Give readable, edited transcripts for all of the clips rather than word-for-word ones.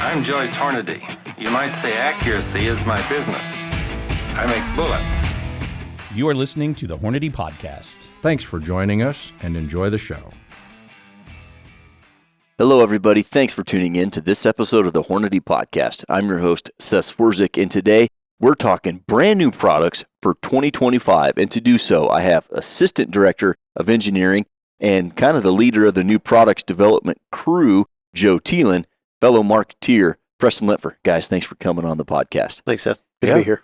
I'm Joyce Hornady. You might say accuracy is my business. I make bullets. You are listening to the Hornady Podcast. Thanks for joining us and enjoy the show. Hello, everybody. Thanks for tuning in to this episode of the Hornady Podcast. I'm your host, Seth, and today we're talking brand new products for 2025. And to do so, I have Assistant Director of Engineering and kind of the leader of the new products development crew, Joe Thielen, fellow marketeer, Preston Lentfer. Guys, thanks for coming on the podcast. Thanks, Seth. Good to be here.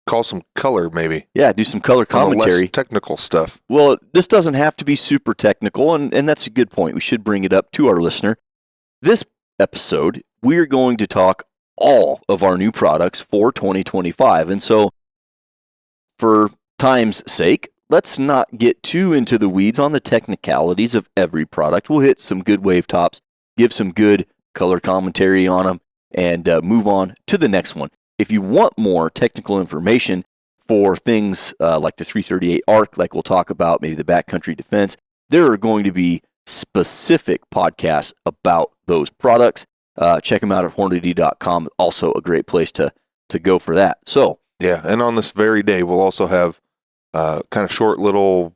Call some color, maybe. Yeah, do some color commentary. Less technical stuff. Well, this doesn't have to be super technical, and that's a good point. We should bring it up to our listener. This episode, we're going to talk all of our new products for 2025. And so, for time's sake, let's not get too into the weeds on the technicalities of every product. We'll hit some good wave tops, give some good color commentary on them, and move on to the next one. If you want more technical information for things like the 338 ARC, like we'll talk about, maybe the Backcountry Defense, there are going to be specific podcasts about those products. Check them out at Hornady.com. Also a great place to go for that. So yeah, and on this very day, we'll also have kind of short little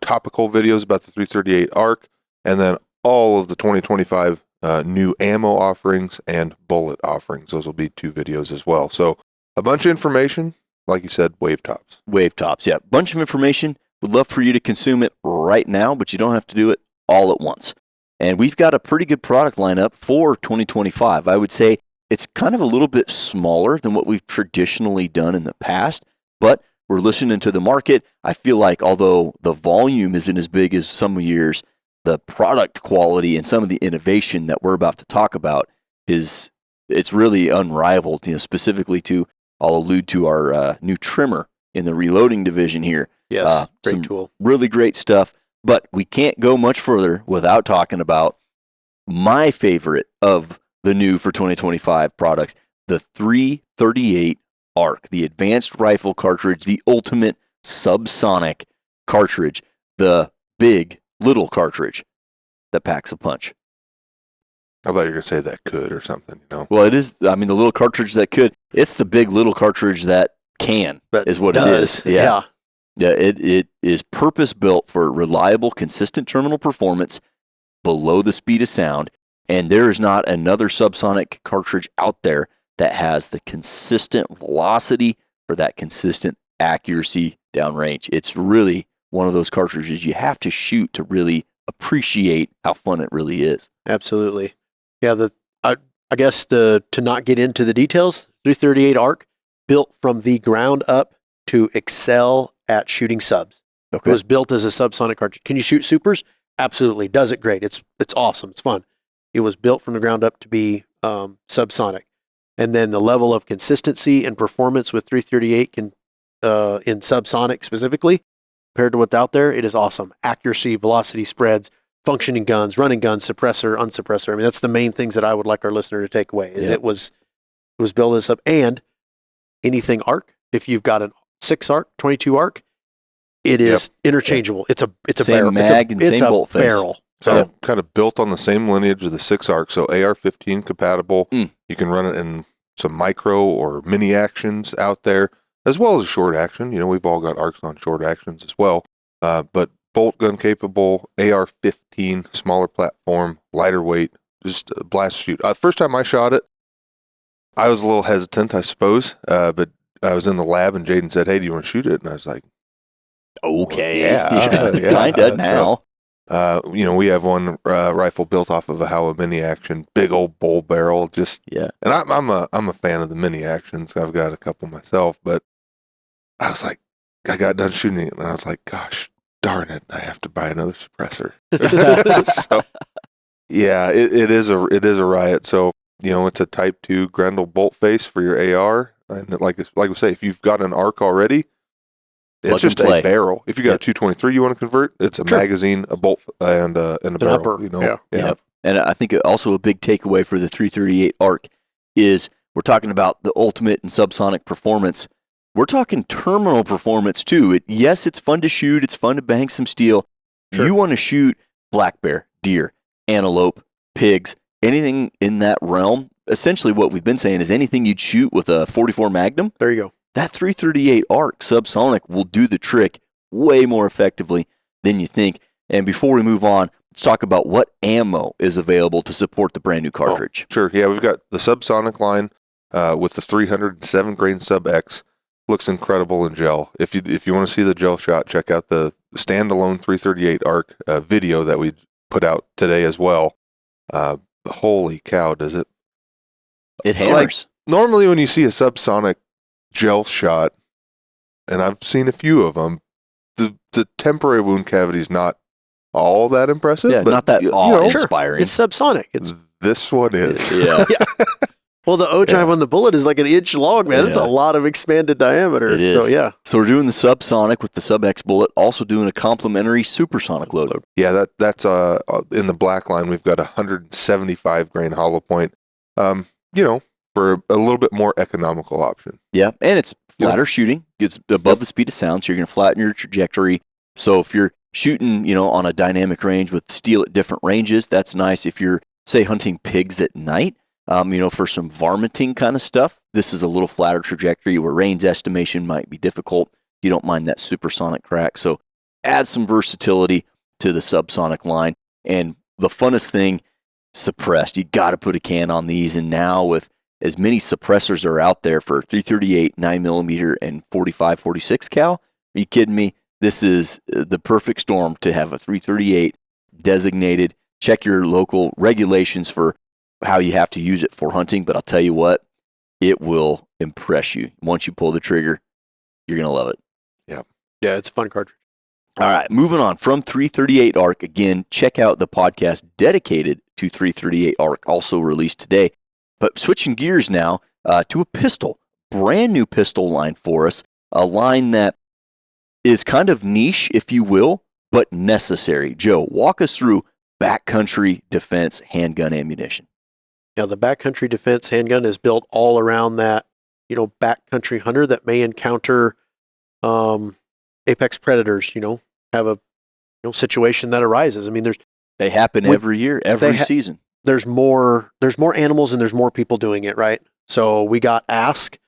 topical videos about the 338 ARC, and then all of the 2025 new ammo offerings and bullet offerings. Those will be 2 videos as well. So a bunch of information, like you said, wave tops. Wave tops, yeah. Bunch of information. Would love for you to consume it right now, but you don't have to do it all at once. And we've got a pretty good product lineup for 2025. I would say it's kind of a little bit smaller than what we've traditionally done in the past, but we're listening to the market. I feel like although the volume isn't as big as some years, the product quality and some of the innovation that we're about to talk about it's really unrivaled. Specifically I'll allude to our new trimmer in the reloading division here. Yes, great tool. Really great stuff. But we can't go much further without talking about my favorite of the new for 2025 products, the 338 ARC, the advanced rifle cartridge, the ultimate subsonic cartridge, the big little cartridge that packs a punch. I thought you were going to say that could or something, Well, it is, the little cartridge that could. It's the big little cartridge that can, is what it is. Yeah. Yeah, it is purpose-built for reliable, consistent terminal performance below the speed of sound, and there is not another subsonic cartridge out there that has the consistent velocity for that consistent accuracy downrange. It's really one of those cartridges you have to shoot to really appreciate how fun it really is. Absolutely. Yeah, I guess to not get into the details, 338 ARC built from the ground up to excel at shooting subs. Okay. It was built as a subsonic cartridge. Can you shoot supers? Absolutely. Does it great. It's awesome. It's fun. It was built from the ground up to be subsonic. And then the level of consistency and performance with 338 in subsonic specifically, compared to what's out there, it is awesome. Accuracy, velocity spreads, functioning guns, running guns, suppressor, unsuppressor. That's the main things that I would like our listener to take away. Is it was built as up, and anything ARC. If you've got an 6 ARC, 22 ARC, it is interchangeable. It's a same barrel. Mag and it's same a bolt face. barrel. So kind of built on the same lineage of the 6 ARC, so AR-15 compatible. You can run it in some micro or mini actions out there, as well as a short action. We've all got ARCs on short actions as well. But bolt gun capable, AR-15, smaller platform, lighter weight, just a blast shoot. First time I shot it, I was a little hesitant, I suppose, but I was in the lab and Jaden said, "Hey, do you want to shoot it?" And I was like, "Okay, yeah. kinda now." We have one rifle built off of a Howa mini action, big old bull barrel, And I'm a fan of the mini actions. I've got a couple myself, but I was like, I got done shooting it, and I was like, "Gosh, darn it, I have to buy another suppressor." So, yeah, it is a riot. So it's a Type 2 Grendel bolt face for your AR. And like we say, if you've got an ARC already, it's just a barrel. If you got a 223 you want to convert, it's a magazine, a bolt, and a barrel. Yeah. And I think also a big takeaway for the 338 ARC is we're talking about the ultimate and subsonic performance. We're talking terminal performance too. Yes, it's fun to shoot. It's fun to bang some steel. Sure. You want to shoot black bear, deer, antelope, pigs, anything in that realm. essentially what we've been saying is anything you'd shoot with a 44 Magnum, There you go. that 338 ARC subsonic will do the trick way more effectively than you think. And before we move on, let's talk about what ammo is available to support the brand new cartridge. Sure. Yeah, we've got the subsonic line with the 307 grain sub X. Looks incredible in gel. If you want to see the gel shot, check out the standalone 338 ARC video that we put out today as well. Holy cow, does it? It hammers. Normally when you see a subsonic gel shot, and I've seen a few of them, the temporary wound cavity is not all that impressive. Yeah, but not that awe-inspiring. It's subsonic. It's This one is. Yeah. well, the ogive on the bullet is like an inch long, man. It's a lot of expanded diameter. It is. So yeah. So we're doing the subsonic with the sub X bullet, also doing a complementary supersonic load. Yeah, that's in the black line. We've got 175 grain hollow point. For a little bit more economical option. Yeah, and it's flatter shooting. Gets above the speed of sound, so you're going to flatten your trajectory. So if you're shooting, on a dynamic range with steel at different ranges, that's nice. If you're, say, hunting pigs at night, for some varminting kind of stuff, this is a little flatter trajectory where range estimation might be difficult. You don't mind that supersonic crack. So add some versatility to the subsonic line. And the funnest thing, suppressed. You got to put a can on these. And now with as many suppressors are out there for 338, 9mm, and 45, 46 cal, are you kidding me? This is the perfect storm to have a 338 designated. Check your local regulations for how you have to use it for hunting, but I'll tell you what, it will impress you. Once you pull the trigger, you're going to love it. Yeah, it's a fun cartridge. All right, moving on from 338 ARC. Again, check out the podcast dedicated to 338 ARC, also released today. But switching gears now to a pistol, brand new pistol line for us, a line that is kind of niche, if you will, but necessary. Joe, walk us through Backcountry Defense handgun ammunition. Now, the Backcountry Defense handgun is built all around that, backcountry hunter that may encounter apex predators, have a situation that arises. I mean, They happen every year, every season. There's more animals and there's more people doing it, right? So we got asked,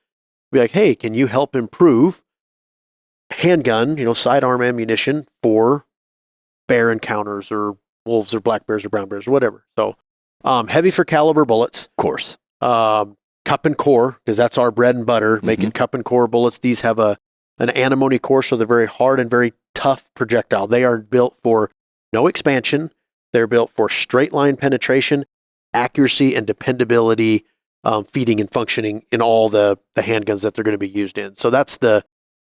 be like, hey, can you help improve handgun, sidearm ammunition for bear encounters or wolves or black bears or brown bears or whatever. So heavy for caliber bullets. Of course. Cup and core, because that's our bread and butter, making cup and core bullets. These have an antimony core, so they're very hard and very tough projectile. They are built for no expansion. They're built for straight line penetration, accuracy, and dependability, feeding and functioning in all the handguns that they're going to be used in. So that's the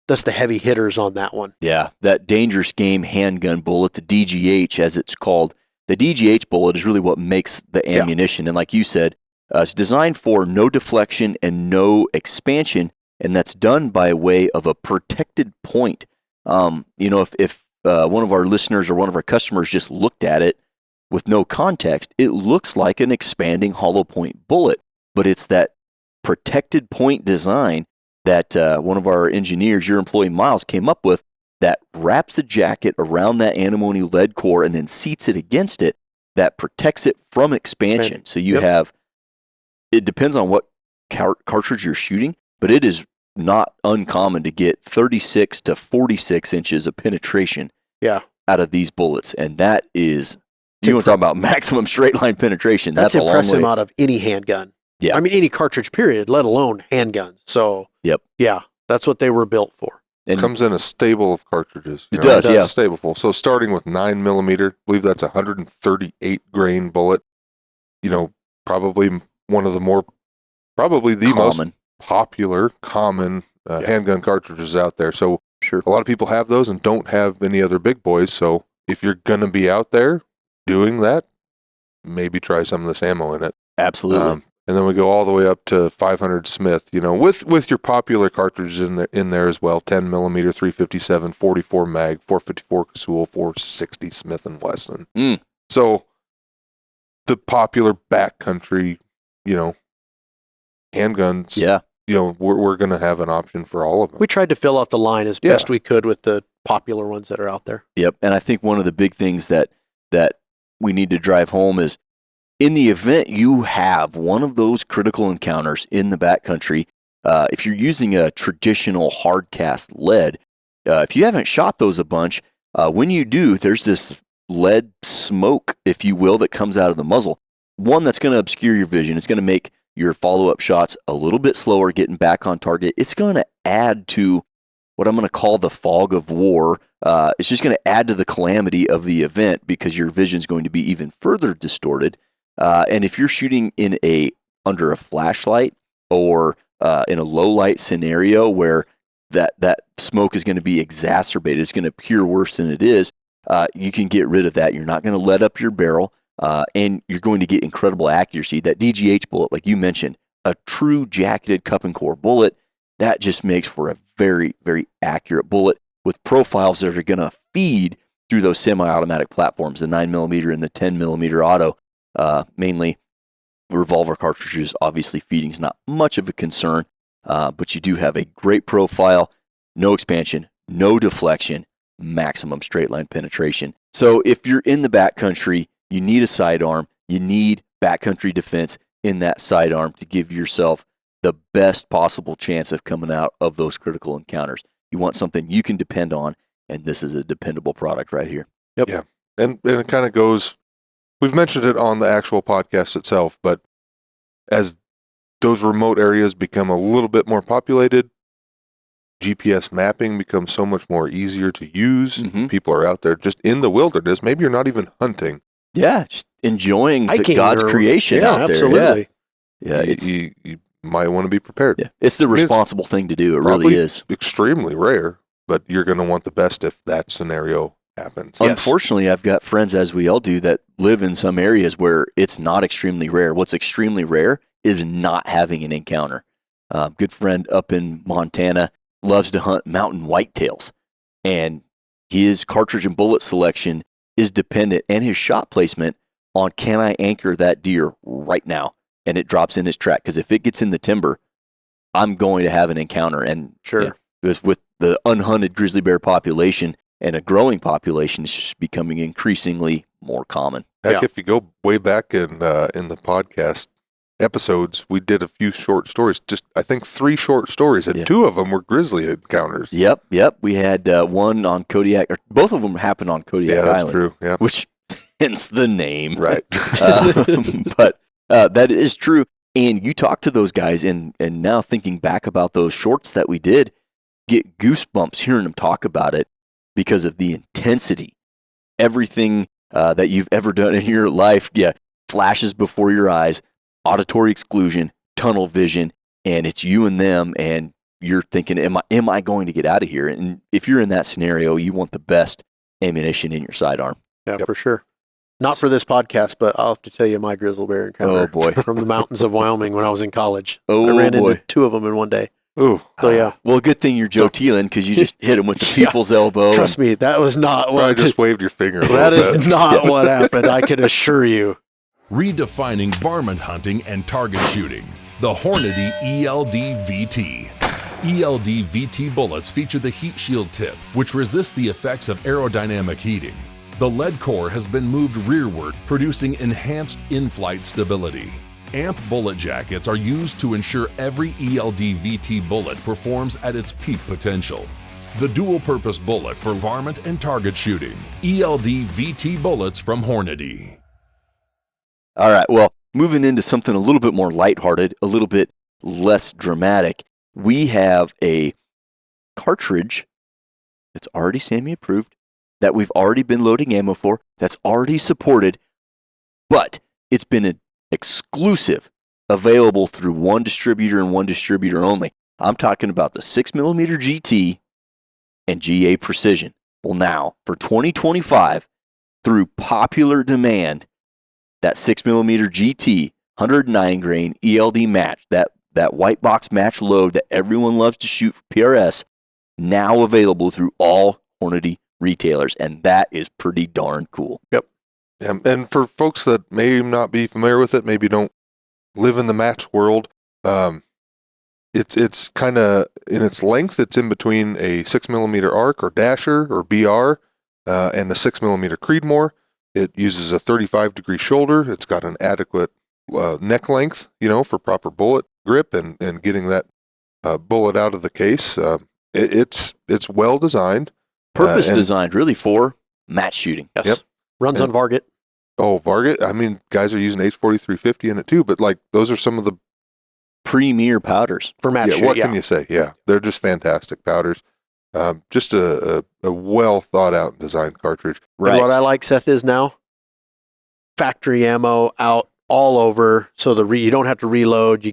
heavy hitters on that one. Yeah, that dangerous game handgun bullet, the DGH as it's called. The DGH bullet is really what makes the ammunition. And like you said, it's designed for no deflection and no expansion, and that's done by way of a protected point. If one of our listeners or one of our customers just looked at it with no context, it looks like an expanding hollow point bullet, but it's that protected point design that one of our engineers, your employee Miles, came up with that wraps the jacket around that antimony lead core and then seats it against it, that protects it from expansion. Right. So you have, it depends on what cartridge you're shooting, but it is not uncommon to get 36 to 46 inches of penetration out of these bullets. And that is, you want to talk about maximum straight line penetration. That's a long impressive way. out of any handgun. Yeah. I mean, any cartridge period, let alone handguns. So that's what they were built for. It comes in a stable of cartridges. It does, yeah. It's stable full. So starting with 9mm, I believe that's 138 grain bullet. Probably one of the more, probably the most popular, common handgun cartridges out there. So a lot of people have those and don't have any other big boys. So if you're going to be out there doing that, maybe try some of this ammo in it. Absolutely. And then we go all the way up to 500 Smith, with your popular cartridges in there as well. 10mm, 357, 44 mag, 454 Casull, 460 Smith & Wesson. So the popular backcountry, handguns. Yeah. We're going to have an option for all of them. We tried to fill out the line as best we could with the popular ones that are out there. Yep. And I think one of the big things that we need to drive home is in the event you have one of those critical encounters in the backcountry, if you're using a traditional hard cast lead, if you haven't shot those a bunch, when you do, there's this lead smoke, if you will, that comes out of the muzzle. One that's going to obscure your vision. It's going to make your follow-up shots a little bit slower, getting back on target. It's going to add to what I'm going to call the fog of war. It's just going to add to the calamity of the event because your vision is going to be even further distorted. And if you're shooting under a flashlight or in a low light scenario where that smoke is going to be exacerbated, it's going to appear worse than it is, you can get rid of that. You're not going to let up your barrel, and you're going to get incredible accuracy. That DGH bullet, like you mentioned, a true jacketed cup and core bullet, that just makes for a very, very accurate bullet with profiles that are going to feed through those semi-automatic platforms, the 9mm and the 10mm auto. Mainly revolver cartridges, obviously feeding is not much of a concern, but you do have a great profile, no expansion, no deflection, maximum straight line penetration. So if you're in the backcountry, you need a sidearm, you need Backcountry Defense in that sidearm to give yourself the best possible chance of coming out of those critical encounters. You want something you can depend on, and this is a dependable product right here. Yep. Yeah. And it kind of goes, we've mentioned it on the actual podcast itself, but as those remote areas become a little bit more populated, GPS mapping becomes so much more easier to use. Mm-hmm. People are out there just in the wilderness. Maybe you're not even hunting. Yeah, just enjoying Hiking God's or- creation yeah, out there. absolutely. Yeah, it's You might want to be prepared. yeah, it's the responsible thing to do. It really Probably is. extremely rare, but you're going to want the best if that scenario happens. Yes. Unfortunately, I've got friends, as we all do, that live in some areas where it's not extremely rare. What's extremely rare is not having an encounter. Good friend up in Montana loves to hunt mountain whitetails, and his cartridge and bullet selection is dependent, and his shot placement on, can I anchor that deer right now? And it drops in his track, because if it gets in the timber, I'm going to have an encounter. And Sure. with the unhunted grizzly bear population and a growing population, it's just becoming increasingly more common. Heck, Yeah. if you go way back in the podcast episodes, we did a few short stories. Just I think 3 short stories, and Yeah. 2 of them were grizzly encounters. Yep. We had one on Kodiak, or both of them happened on Kodiak Yeah, that's Island, true. Yeah, which hence the name. right. But that is true. And you talk to those guys, and now thinking back about those shorts that we did, get goosebumps hearing them talk about it because of the intensity. Everything that you've ever done in your life, flashes before your eyes, auditory exclusion, tunnel vision, and it's you and them, and you're thinking, am I going to get out of here? And if you're in that scenario, you want the best ammunition in your sidearm. Yeah, for sure. Not for this podcast, but I'll have to tell you my grizzly bear encounter Oh, boy. from the mountains of Wyoming when I was in college. Oh, I ran boy. into 2 of them in one day. Ooh, So yeah, Well, good thing you're Joe Thielen, because you just hit him with the Yeah. people's elbow. trust me, that was not probably what. just waved your finger. A That little is bit. not what happened. I can assure you. Redefining varmint hunting and target shooting. The Hornady ELD VT. ELD VT bullets feature the heat shield tip, which resists the effects of aerodynamic heating. The lead core has been moved rearward, producing enhanced in-flight stability. AMP bullet jackets are used to ensure every ELD VT bullet performs at its peak potential. The dual-purpose bullet for varmint and target shooting. ELD VT bullets from Hornady. All right, well, moving into something a little bit more lighthearted, a little bit less dramatic, we have a cartridge that's already SAMI approved, that we've already been loading ammo for, that's already supported, but it's been an exclusive, available through one distributor and one distributor only. I'm talking about the 6mm GT and GA Precision. Well, now, for 2025, through popular demand, that 6mm GT 109 grain ELD match, that white box match load that everyone loves to shoot for PRS, now available through all Hornady retailers, and that is pretty darn cool. And for folks that may not be familiar with it, maybe don't live in the match world, it's kind of, in its length, it's in between a 6mm arc or dasher or BR and a 6mm Creedmoor. It uses a 35-degree shoulder. It's got an adequate neck length, for proper bullet grip and getting that bullet out of the case. It's well designed. Purpose designed really for match shooting. Yes. Yep. Runs on Varget. Oh, Varget. I mean, guys are using H4350 in it too, but like those are some of the premier powders for match shooting. What can you say? Yeah, they're just fantastic powders. Just a well thought out and designed cartridge. Right. And what I like, Seth, is now factory ammo out all over, so you don't have to reload. You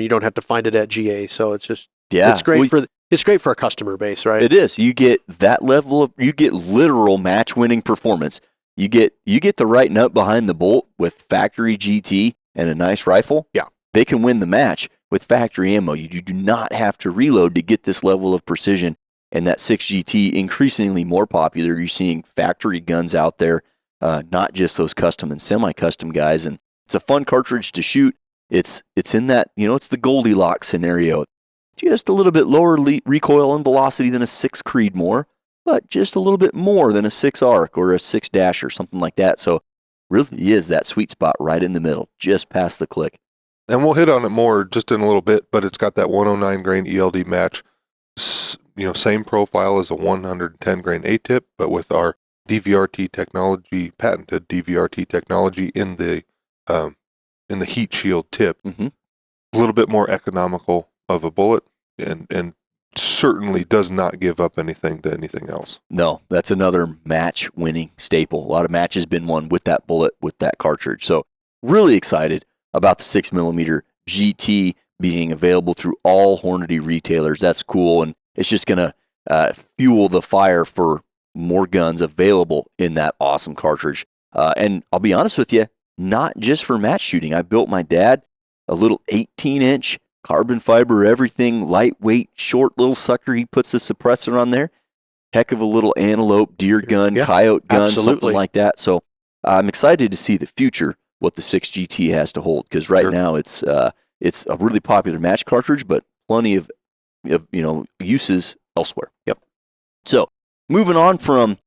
don't have to find it at GA. So it's just it's great it's great for a customer base, right? It is. You get that level you get literal match winning performance. You get the right nut behind the bolt with factory GT and a nice rifle. Yeah. They can win the match with factory ammo. You do not have to reload to get this level of precision. And that 6GT, increasingly more popular. You're seeing factory guns out there, not just those custom and semi-custom guys. And it's a fun cartridge to shoot. It's in that, it's the Goldilocks scenario. Just a little bit lower recoil and velocity than a 6 Creedmoor, but just a little bit more than a 6 Arc or a 6 Dash or something like that. So really is that sweet spot right in the middle, just past the click. And we'll hit on it more just in a little bit, but it's got that 109 grain ELD match, same profile as a 110 grain A-tip, but with our DVRT technology, patented DVRT technology in the heat shield tip. Mm-hmm. A little bit more economical of a bullet, and certainly does not give up anything to anything else. No, that's another match-winning staple. A lot of matches been won with that bullet, with that cartridge. So really excited about the 6mm GT being available through all Hornady retailers. That's cool, and it's just going to fuel the fire for more guns available in that awesome cartridge. And I'll be honest with you, not just for match shooting. I built my dad a little 18-inch carbon fiber, everything, lightweight, short little sucker. He puts the suppressor on there. Heck of a little antelope, deer gun, coyote gun, something like that. So I'm excited to see the future, what the 6GT has to hold, because right now it's a really popular match cartridge, but plenty of uses elsewhere. Yep. So moving on from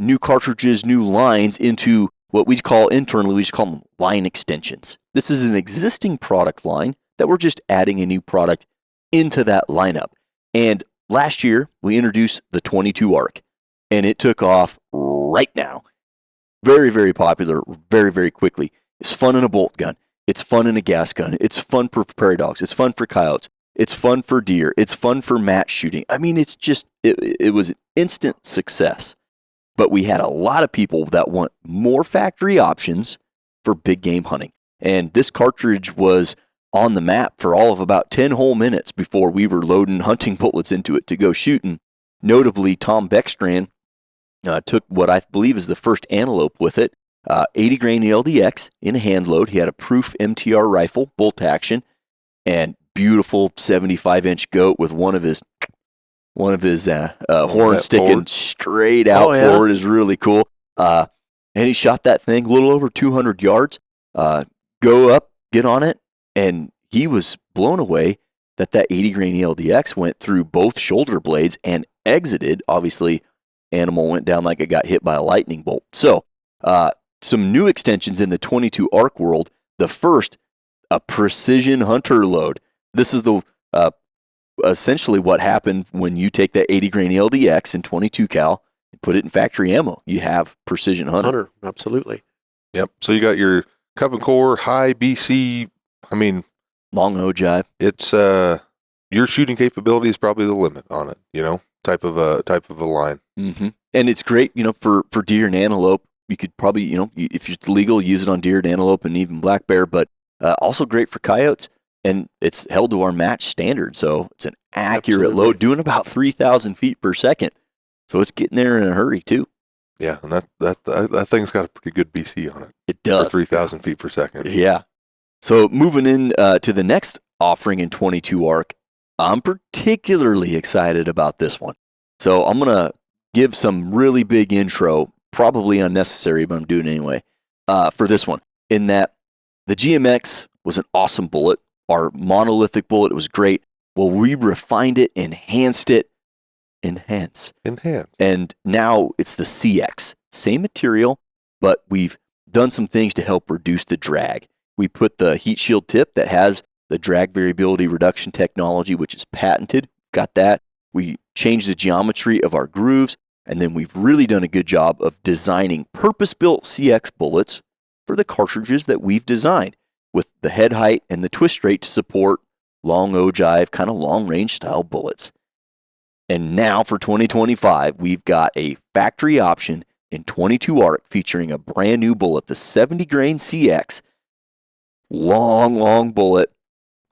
new cartridges, new lines into what we call internally, we just call them line extensions. This is an existing product line that we're just adding a new product into that lineup. And last year we introduced the 22 Arc, and it took off right now. Very, very popular, very, very quickly. It's fun in a bolt gun. It's fun in a gas gun. It's fun for prairie dogs. It's fun for coyotes. It's fun for deer. It's fun for match shooting. I mean, it's just, it was an instant success. But we had a lot of people that want more factory options for big game hunting. And this cartridge was on the map for all of about 10 whole minutes before we were loading hunting bullets into it to go shooting. Notably, Tom Beckstrand took what I believe is the first antelope with it, 80 grain LDX in a hand load. He had a proof MTR rifle, bolt action, and beautiful 75-inch goat with one of his horns sticking forward, straight out forward is really cool. And he shot that thing a little over 200 yards. Go up, get on it, and he was blown away that 80 grain LDX went through both shoulder blades and exited. Obviously, animal went down like it got hit by a lightning bolt. So, some new extensions in the 22 Arc world. The first, a precision hunter load. This is the essentially what happened when you take that 80 grain LDX and 22 cal and put it in factory ammo. You have precision hunter. Absolutely. Yep. So you got your cup and core, high BC. I mean, long ogive. It's your shooting capability is probably the limit on it. Type of a line. Mm-hmm. And it's great. For deer and antelope. You could probably, if it's legal, use it on deer and antelope and even black bear. But also great for coyotes. And it's held to our match standard, so it's an accurate load, doing about 3,000 feet per second. So it's getting there in a hurry too. Yeah, and that thing's got a pretty good BC on it. It does. For 3,000 feet per second. Yeah. So moving in to the next offering in 22 Arc, I'm particularly excited about this one. So I'm gonna give some really big intro, probably unnecessary, but I'm doing it anyway. For this one, in that the GMX was an awesome bullet. Our monolithic bullet, it was great. Well, we refined it, enhanced it, and now it's the CX. Same material, but we've done some things to help reduce the drag. We put the heat shield tip that has the drag variability reduction technology, which is patented. Got that. We changed the geometry of our grooves, and then we've really done a good job of designing purpose-built CX bullets for the cartridges that we've designed, with the head height and the twist rate to support long ogive, kind of long-range style bullets. And now for 2025, we've got a factory option in 22 arc featuring a brand new bullet, the 70 grain CX. Long bullet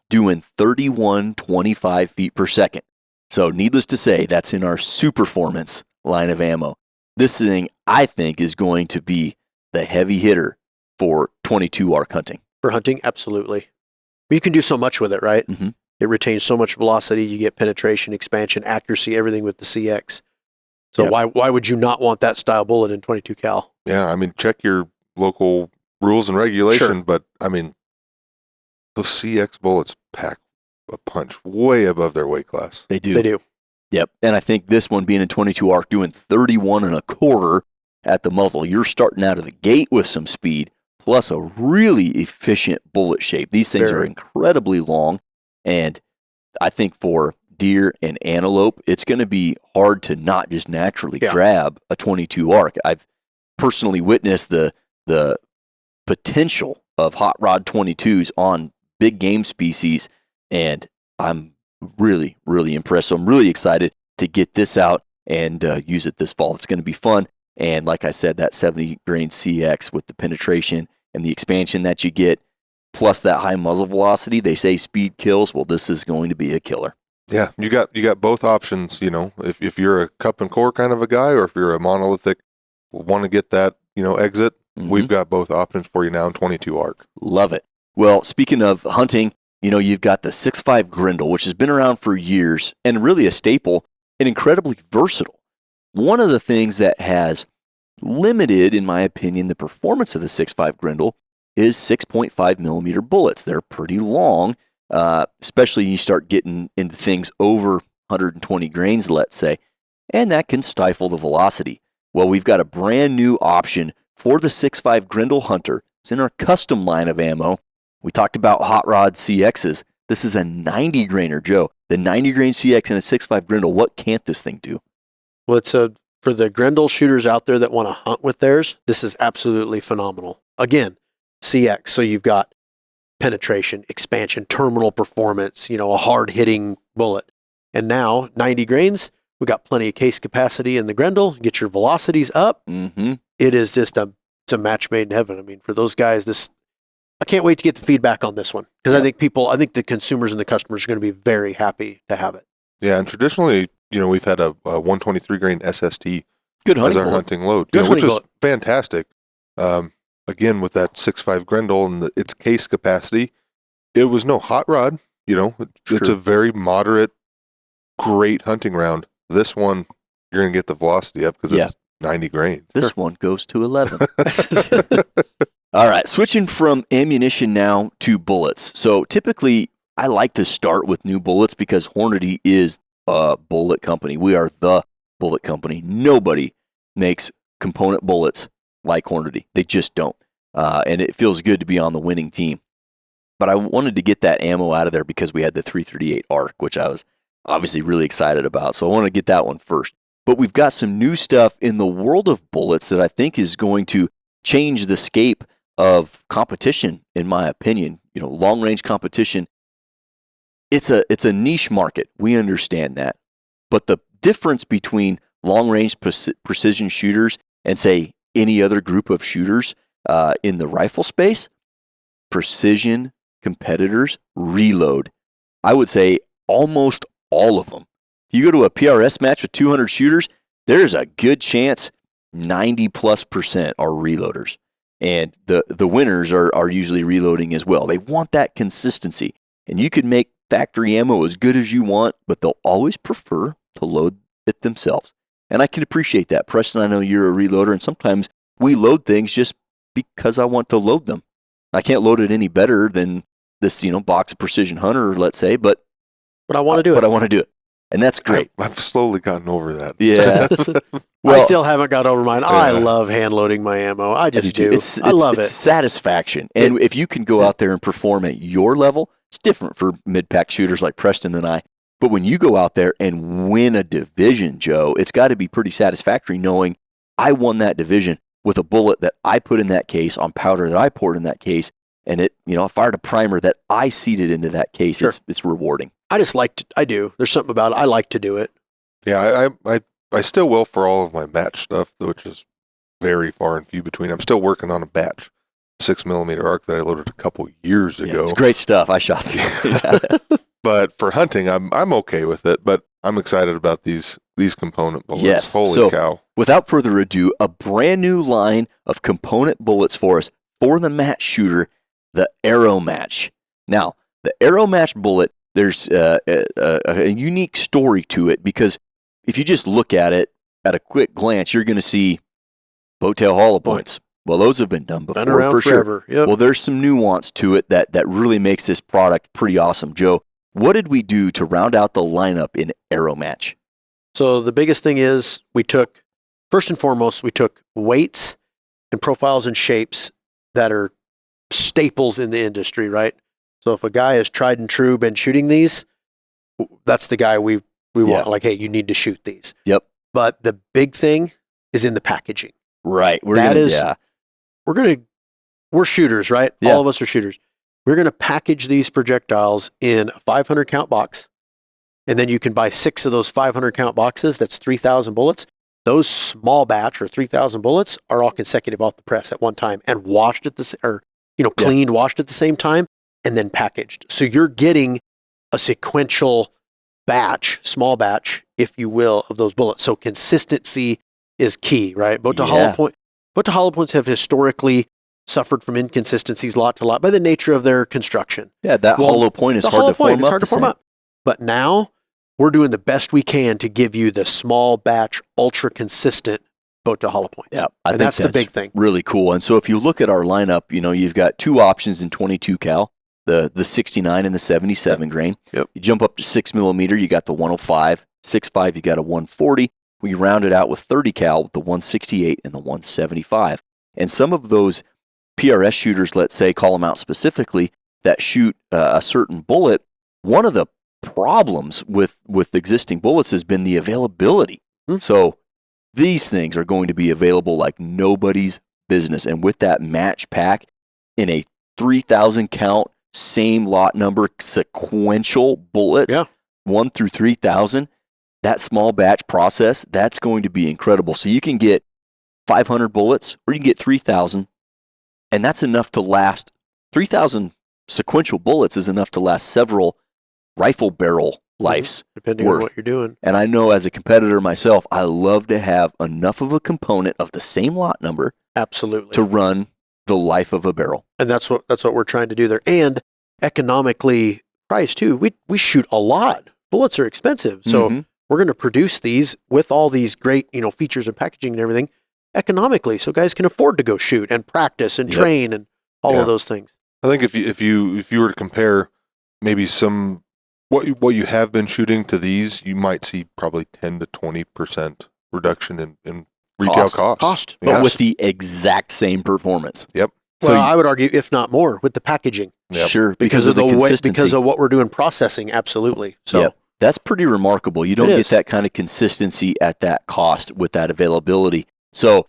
doing 31.25 feet per second. So needless to say, that's in our Superformance line of ammo. This thing, I think, is going to be the heavy hitter for 22 arc hunting. For hunting, absolutely. You can do so much with it, right? Mm-hmm. It retains so much velocity. You get penetration, expansion, accuracy, everything with the CX. So why would you not want that style bullet in 22 cal? Yeah, I mean, check your local rules and regulation, Sure. but I mean, those CX bullets pack a punch way above their weight class. They do. They do. Yep. And I think this one being in 22 arc, doing 31.25 at the muzzle, you're starting out of the gate with some speed, plus a really efficient bullet shape. These things are incredibly long, and I think for deer and antelope, it's going to be hard to not just naturally grab a 22 arc. I've personally witnessed the potential of hot rod 22s on big game species, and I'm really, really impressed. So I'm really excited to get this out and use it this fall. It's going to be fun. And like I said, that 70 grain CX with the penetration and the expansion that you get, plus that high muzzle velocity, they say speed kills. Well, this is going to be a killer. Yeah, you got both options. You know, if you're a cup and core kind of a guy, or if you're a monolithic, want to get that exit, we've got both options for you now in 22 arc. Love it. Well, speaking of hunting, you've got the 6.5 Grendel, which has been around for years and really a staple and incredibly versatile. One of the things that has limited, in my opinion, the performance of the 6.5 Grendel is 6.5 millimeter bullets. They're pretty long, especially you start getting into things over 120 grains, let's say, and that can stifle the velocity. Well, we've got a brand new option for the 6.5 Grendel Hunter. It's in our custom line of ammo. We talked about hot rod CXs. This is a 90 grainer, Joe. The 90 grain CX and a 6.5 Grendel, what can't this thing do? Well, it's for the Grendel shooters out there that want to hunt with theirs, this is absolutely phenomenal. Again, CX, so you've got penetration, expansion, terminal performance, a hard-hitting bullet. And now, 90 grains, we got plenty of case capacity in the Grendel. Get your velocities up. Mm-hmm. It is just it's a match made in heaven. I mean, for those guys, I can't wait to get the feedback on this one, because I think the consumers and the customers are going to be very happy to have it. Yeah, and traditionally, we've had a 123 grain SST Good as our bullet. hunting load, Good which hunting is fantastic. Again, with that 6.5 Grendel and its case capacity, it was no hot rod. It's a very moderate, great hunting round. This one, you're going to get the velocity up because it's 90 grains. This one goes to 11. All right, switching from ammunition now to bullets. So typically, I like to start with new bullets because Hornady is a bullet company. We are the bullet company. Nobody makes component bullets like Hornady. They just don't. And it feels good to be on the winning team. But I wanted to get that ammo out of there because we had the 338 ARC, which I was obviously really excited about. So I want to get that one first. But we've got some new stuff in the world of bullets that I think is going to change the scape of competition, in my opinion. Long-range competition, it's a niche market. We understand that. But the difference between long-range precision shooters and, say, any other group of shooters in the rifle space, precision competitors reload. I would say almost all of them. If you go to a PRS match with 200 shooters, there's a good chance 90+% are reloaders. And the winners are usually reloading as well. They want that consistency. And you can make factory ammo as good as you want, but they'll always prefer to load it themselves. And I can appreciate that. Preston, I know you're a reloader, and sometimes we load things just because I want to load them. I can't load it any better than this, box of Precision Hunter, let's say, but I want to do it. But I want to do it. And that's great. I've slowly gotten over that. Yeah. I still haven't got over mine. I love hand loading my ammo. I just do. I love it. It's satisfaction. And if you can go out there and perform at your level, it's different for mid-pack shooters like Preston and I. But when you go out there and win a division, Joe, it's got to be pretty satisfactory knowing I won that division with a bullet that I put in that case on powder that I poured in that case. And it, I fired a primer that I seeded into that case. Sure. It's rewarding. I just I do. There's something about it. I like to do it. Yeah, I still will for all of my match stuff, which is very far and few between. I'm still working on a batch 6mm arc that I loaded a couple years ago. It's great stuff. I shot some. But for hunting, I'm okay with it. But I'm excited about these component bullets. Yes. Holy cow! Without further ado, a brand new line of component bullets for us for the match shooter, the Arrow Match. Now, the Arrow Match bullet, there's a unique story to it because if you just look at it at a quick glance, you're going to see boat tail hollow points. Well, those have been done before, been around for forever. sure. Yep. Well, there's some nuance to it that really makes this product pretty awesome. Joe, what did we do to round out the lineup in Arrow Match? So the biggest thing is first and foremost, we took weights and profiles and shapes that are staples in the industry, right? So if a guy is tried and true, been shooting these, that's the guy we want. Like, hey, you need to shoot these. Yep. But the big thing is in the packaging. Right. We're shooters, right? Yeah. All of us are shooters. We're going to package these projectiles in a 500 count box. And then you can buy 6 of those 500 count boxes. That's 3,000 bullets. Those small batch or 3,000 bullets are all consecutive off the press at one time and washed at cleaned, washed at the same time, and then packaged. So you're getting a sequential batch, small batch, if you will, of those bullets. So consistency is key, right? Boat to hollow points have historically suffered from inconsistencies lot to lot by the nature of their construction. Yeah, hollow point is hard to form up. But now we're doing the best we can to give you the small batch, ultra consistent boat to hollow points. Yeah, I think that's the big thing. Really cool. And so if you look at our lineup, you've got 2 options in 22 cal, the 69 and the 77 grain. Yep. You jump up to 6mm, you got the 105, 6.5, you got a 140. We round it out with 30 cal with the 168 and the 175. And some of those PRS shooters, let's say, call them out specifically, that shoot a certain bullet, one of the problems with existing bullets has been the availability. So these things are going to be available like nobody's business. And with that match pack in a 3,000 count, same lot number, sequential bullets, 1 through 3,000, that small batch process, that's going to be incredible. So you can get 500 bullets or you can get 3,000, and that's enough to last. 3,000 sequential bullets is enough to last several rifle barrel lives. Depending on what you're doing. And I know as a competitor myself, I love to have enough of a component of the same lot number absolutely to run the life of a barrel. And that's what we're trying to do there. And economically priced too. We shoot a lot. Bullets are expensive. So we're going to produce these with all these great, features and packaging and everything economically. So guys can afford to go shoot and practice and train and all of those things. I think if you were to compare maybe what you have been shooting to these, you might see probably 10 to 20% reduction in retail cost. But with the exact same performance. Yep. So I would argue, if not more, with the packaging. Yep. Sure, because of the consistency. Because of what we're doing processing, absolutely. So that's pretty remarkable. You don't get that kind of consistency at that cost with that availability. So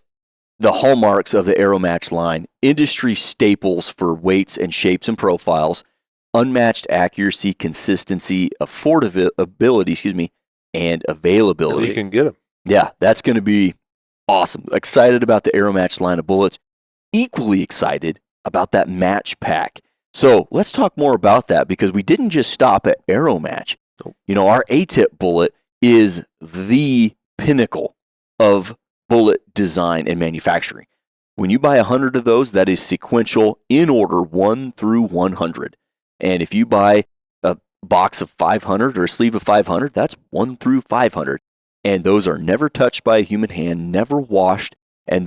the hallmarks of the Arrow Match line, industry staples for weights and shapes and profiles, unmatched accuracy, consistency, affordability, and availability. You can get them. Yeah, that's going to be awesome. Excited about the Arrow Match line of bullets. Equally excited about that match pack. So let's talk more about that because we didn't just stop at Arrow Match. Our A-tip bullet is the pinnacle of bullet design and manufacturing. When you buy 100 of those, that is sequential in order 1 through 100. And if you buy a box of 500 or a sleeve of 500, that's 1 through 500. And those are never touched by a human hand, never washed. And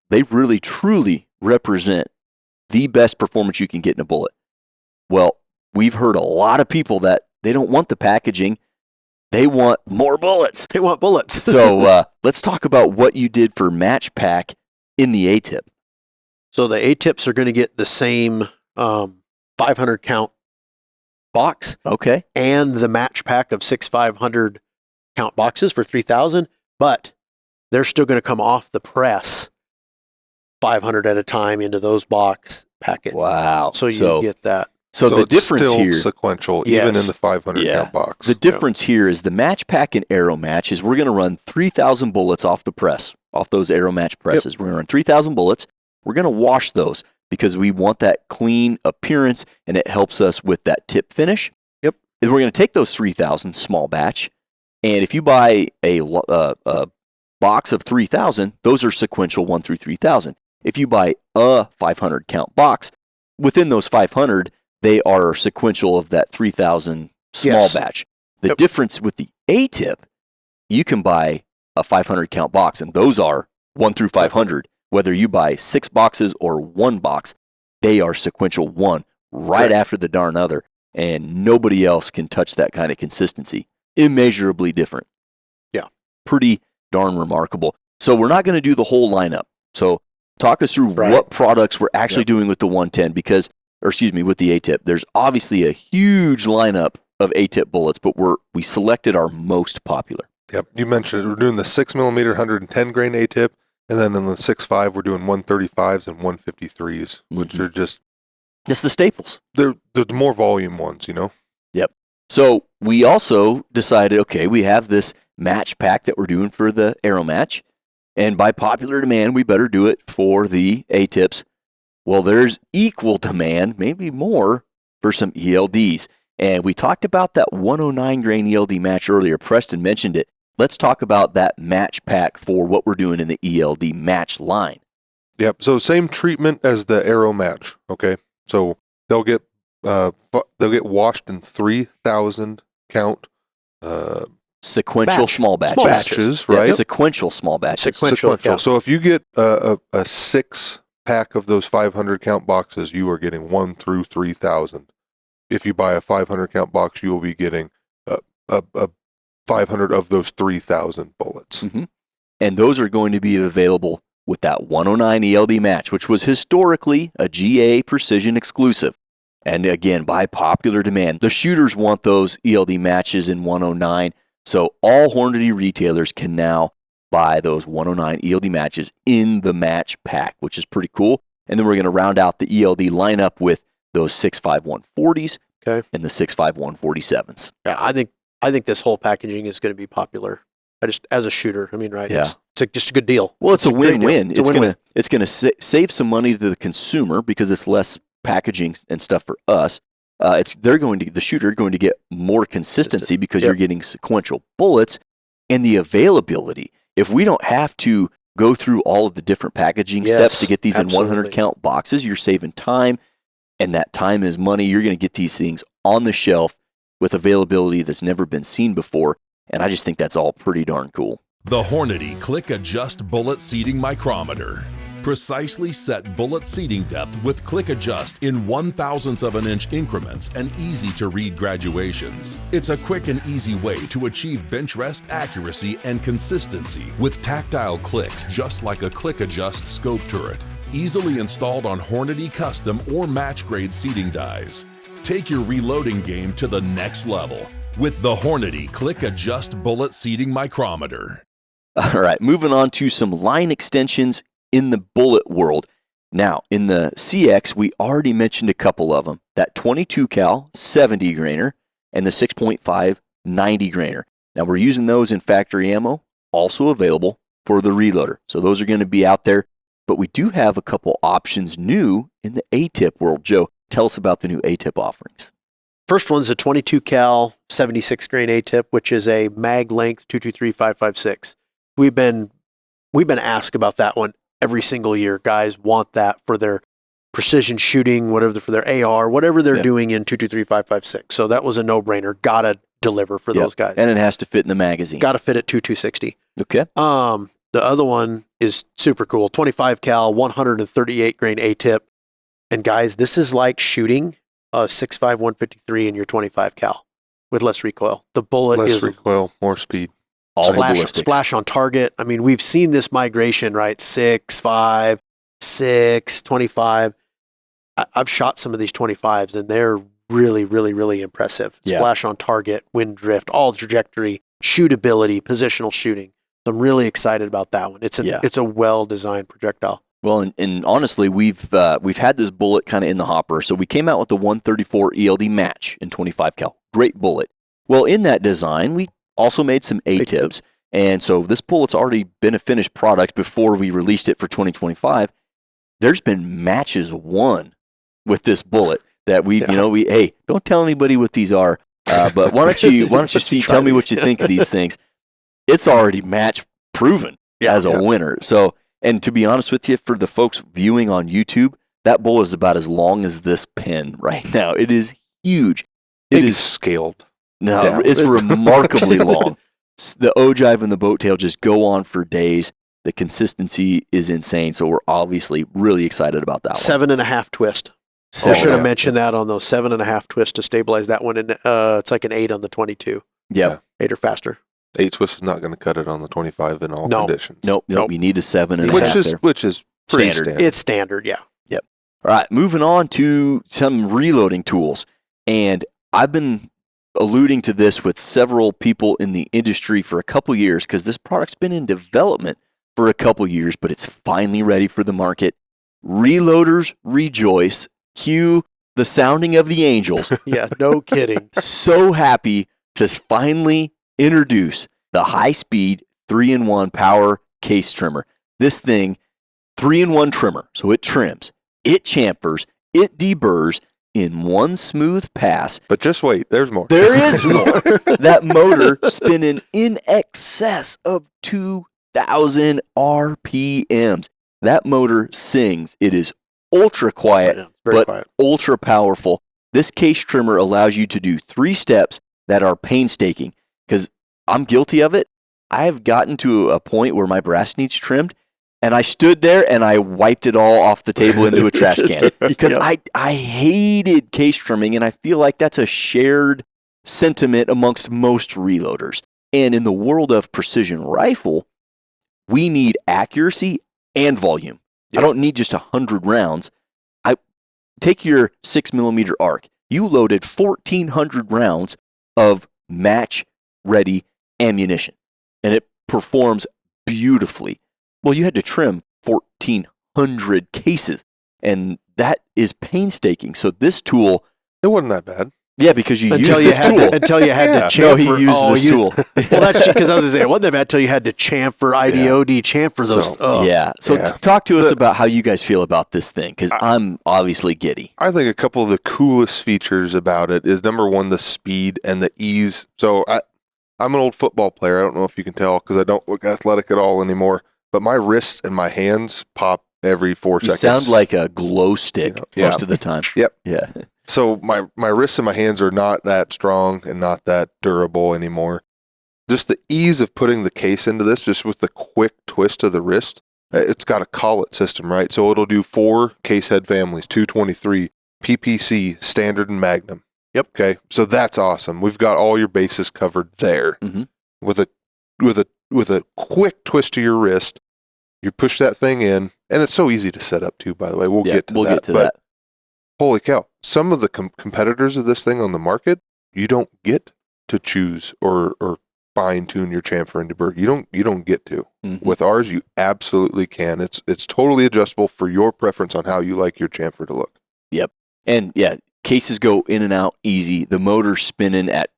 they really, truly represent the best performance you can get in a bullet. Well, we've heard a lot of people that they don't want the packaging. They want more bullets. They want bullets. So let's talk about what you did for match pack in the A-tip. So the A-tips are going to get the same 500 count box. Okay. And the match pack of 6 500 count boxes for 3,000, but they're still going to come off the press 500 at a time into those box packets. Wow. So you get that. So the it's difference still here, sequential, Yes. even in the 500 count box. the difference here is the match pack and arrow match is we're going to run 3,000 bullets off the press, off those arrow match presses. We're going to run 3,000 bullets. We're going to wash those because we want that clean appearance, and it helps us with that tip finish. Yep. And we're going to take those 3,000 small batch, and if you buy a box of 3,000, those are sequential 1 through 3,000. If you buy a 500 count box, within those 500, they are sequential of that 3,000 small batch. The difference with the A-tip, you can buy a 500 count box, and those are 1 through 500. Whether you buy 6 boxes or 1 box, they are sequential 1 right after the darn other, and nobody else can touch that kind of consistency. Immeasurably different. Yeah. Pretty darn remarkable. So we're not going to do the whole lineup. So talk us through what products we're actually doing with the 110 with the A-tip. There's obviously a huge lineup of A-tip bullets, but we selected our most popular. Yep. You mentioned we're doing the 6mm 110 grain A-tip, and then in the 6.5 we're doing 135s and 153s, which are just the staples. They're the more volume ones, you know. Yep. So we also decided, okay, we have this match pack that we're doing for the arrow match, and by popular demand, we better do it for the A-tips. Well, there's equal demand, maybe more, for some ELDs. And we talked about that 109 grain ELD match earlier. Preston mentioned it. Let's talk about that match pack for what we're doing in the ELD match line. Yep. So same treatment as the arrow match. Okay. So they'll get washed in 3,000 count sequential small batches, right? Yeah, sequential small batches. Sequential. Yeah. So if you get a 6 pack of those 500 count boxes, you are getting 1 through 3,000. If you buy a 500 count box, you will be getting a 500 of those 3,000 bullets. Mm-hmm. And those are going to be available with that 109 ELD match, which was historically a GA Precision exclusive. And again, by popular demand, the shooters want those ELD matches in 109. So all Hornady retailers can now buy those 109 ELD matches in the match pack, which is pretty cool. And then we're going to round out the ELD lineup with those 6.5 140s and the 6.5 147s. Yeah, I think this whole packaging is going to be popular. As a shooter, I mean, right? Yeah. It's just a good deal. Well, it's a win-win. It's going to save some money to the consumer because it's less packaging and stuff for us. The shooter going to get more consistency because you're getting sequential bullets, and the availability. If we don't have to go through all of the different packaging steps to get these in 100 count boxes, you're saving time, and that time is money. You're going to get these things on the shelf with availability that's never been seen before, and I just think that's all pretty darn cool. The Hornady Click Adjust Bullet Seating Micrometer. Precisely set bullet seating depth with Click Adjust in 1/1000th of an inch increments and easy to read graduations. It's a quick and easy way to achieve bench rest accuracy and consistency with tactile clicks just like a Click Adjust scope turret. Easily installed on Hornady custom or match grade seating dies. Take your reloading game to the next level with the Hornady Click Adjust Bullet Seating Micrometer. All right, moving on to some line extensions in the bullet world. Now, in the CX, we already mentioned a couple of them. That 22 cal 70 grainer and the 6.5 90 grainer. Now, we're using those in factory ammo, also available for the reloader. So those are going to be out there. But we do have a couple options new in the A-tip world. Joe, tell us about the new A-tip offerings. First one's a 22 cal 76 grain A-tip, which is a mag length 223-556. We've been asked about that one every single year. Guys want that for their precision shooting, whatever, for their AR, whatever they're doing in 223-556. So that was a no-brainer. Gotta deliver for those guys. And it has to fit in the magazine. Gotta fit at 260. Okay. The other one is super cool. 25 cal 138 grain A-tip. And guys, this is like shooting a 6.5 153 in your 25 cal. with less recoil. The bullet Less is recoil, more speed. All the splash, ballistics. splash on target. I mean, we've seen this migration, right? 6, 5, 6, 25. I've shot some of these 25s, and they're really, really, really impressive. Yeah. Splash on target, wind drift, all trajectory, shootability, positional shooting. So I'm really excited about that one. It's a well-designed projectile. Well, and honestly, we've had this bullet kind of in the hopper. So we came out with the 134 ELD match in 25 cal. Great bullet. Well, in that design, we also made some A-tips. And so this bullet's already been a finished product before we released it for 2025. There's been matches won with this bullet that hey, don't tell anybody what these are. But why don't you tell me what you think of these things. It's already match proven as a winner. So, and to be honest with you, for the folks viewing on YouTube, that bullet is about as long as this pen right now. It is huge. It is scaled. No, it's remarkably long. The ogive and the boat tail just go on for days. The consistency is insane. So we're obviously really excited about that 7.5 twist. I should have mentioned that on those 7.5 twist to stabilize that one. And it's like an 8 on the 22. Yeah. 8 or faster. 8 twist is not going to cut it on the 25 in all conditions. Nope. You need a 7.5. Which is pretty standard. It's standard, yeah. Yep. All right, moving on to some reloading tools. And I've been alluding to this with several people in the industry for a couple years because this product's been in development for a couple years, but it's finally ready for the market. Reloaders rejoice. Cue the sounding of the angels. Yeah, no kidding. So happy to finally introduce the high-speed 3-in-1 power case trimmer. This thing, 3-in-1 trimmer, so it trims, it chamfers, it deburrs in one smooth pass. But just wait, there's more. There is more. That motor spinning in excess of 2,000 RPMs. That motor sings. It is ultra quiet, but ultra powerful. This case trimmer allows you to do 3 steps that are painstaking. Because I'm guilty of it. I have gotten to a point where my brass needs trimmed, and I stood there and I wiped it all off the table into a trash can. Because I hated case trimming, and I feel like that's a shared sentiment amongst most reloaders. And in the world of precision rifle, we need accuracy and volume. I don't need just 100 rounds. Take your 6mm arc. You loaded 1,400 rounds of match-ready ammunition, and it performs beautifully. Well, you had to trim 1,400 cases, and that is painstaking. So this tool... It wasn't that bad. Yeah, because you used this tool. Until you had to chamfer. No, he used this tool. Well, that's because I was going to say, it wasn't that bad until you had to chamfer, IDOD, chamfer those. So talk to us about how you guys feel about this thing, because I'm obviously giddy. I think a couple of the coolest features about it is, number one, the speed and the ease. So I'm an old football player. I don't know if you can tell because I don't look athletic at all anymore, but my wrists and my hands pop every 4 seconds. You sound like a glow stick most of the time. Yep. Yeah. So my wrists and my hands are not that strong and not that durable anymore. Just the ease of putting the case into this, just with the quick twist of the wrist, it's got a collet system, right? So it'll do 4 case head families, 223, PPC, standard, and Magnum. Yep. Okay. So that's awesome. We've got all your bases covered there. Mm-hmm. With a quick twist to your wrist, you push that thing in, and it's so easy to set up too. By the way, we'll get to that. Holy cow! Some of the competitors of this thing on the market, you don't get to choose or fine tune your chamfer and deburr. You don't get to. Mm-hmm. With ours, you absolutely can. It's totally adjustable for your preference on how you like your chamfer to look. Yep. And cases go in and out easy. The motor's spinning at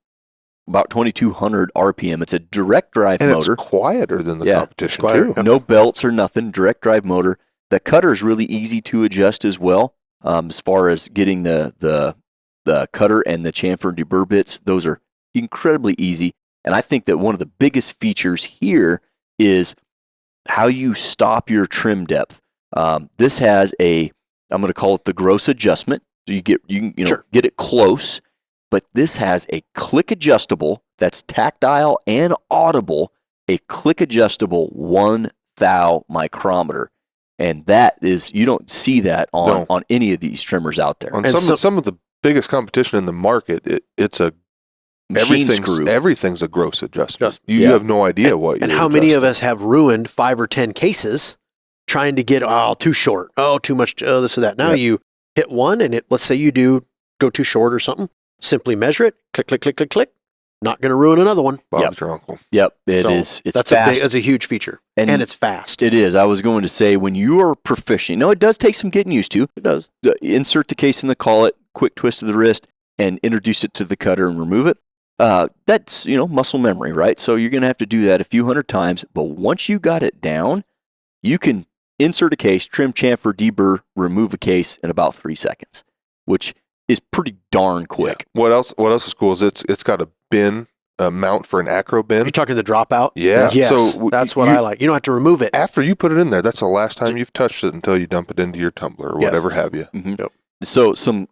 about 2,200 RPM. It's a direct drive motor. It's quieter than the competition too. No belts or nothing. Direct drive motor. The cutter is really easy to adjust as well. As far as getting the cutter and the chamfer and deburr bits, those are incredibly easy. And I think that one of the biggest features here is how you stop your trim depth. This has I'm going to call it the gross adjustment. So you get it close, but this has a click adjustable that's tactile and audible, a click adjustable 1 thou micrometer. And that is, you don't see that on any of these trimmers out there. On some of the biggest competition in the market, it's a machine screw. Everything's a gross adjustment. You Yeah. have no idea what you're And how many of adjusting. us have ruined 5 or 10 cases trying to get, too short, too much, this or that. Now you hit one, and let's say you do go too short or something, simply measure it, click, click, click, click, click. Not going to ruin another one. Bob's your uncle. Yep, So it's that's fast. that's a huge feature, and it's fast. It is. I was going to say, when you are proficient, it does take some getting used to. It does. Insert the case in the collet, quick twist of the wrist, and introduce it to the cutter and remove it. That's, muscle memory, right? So you're going to have to do that a few hundred times. But once you got it down, you can insert a case, trim, chamfer, deburr, remove a case in about 3 seconds, which is pretty darn quick. Yeah. What else is cool is it's got a bin, a mount for an acro bin. You're talking the dropout? Yeah. Yes, So that's what I like. You don't have to remove it. After you put it in there, that's the last time you've touched it until you dump it into your tumbler or whatever have you. Mm-hmm. Yep. So some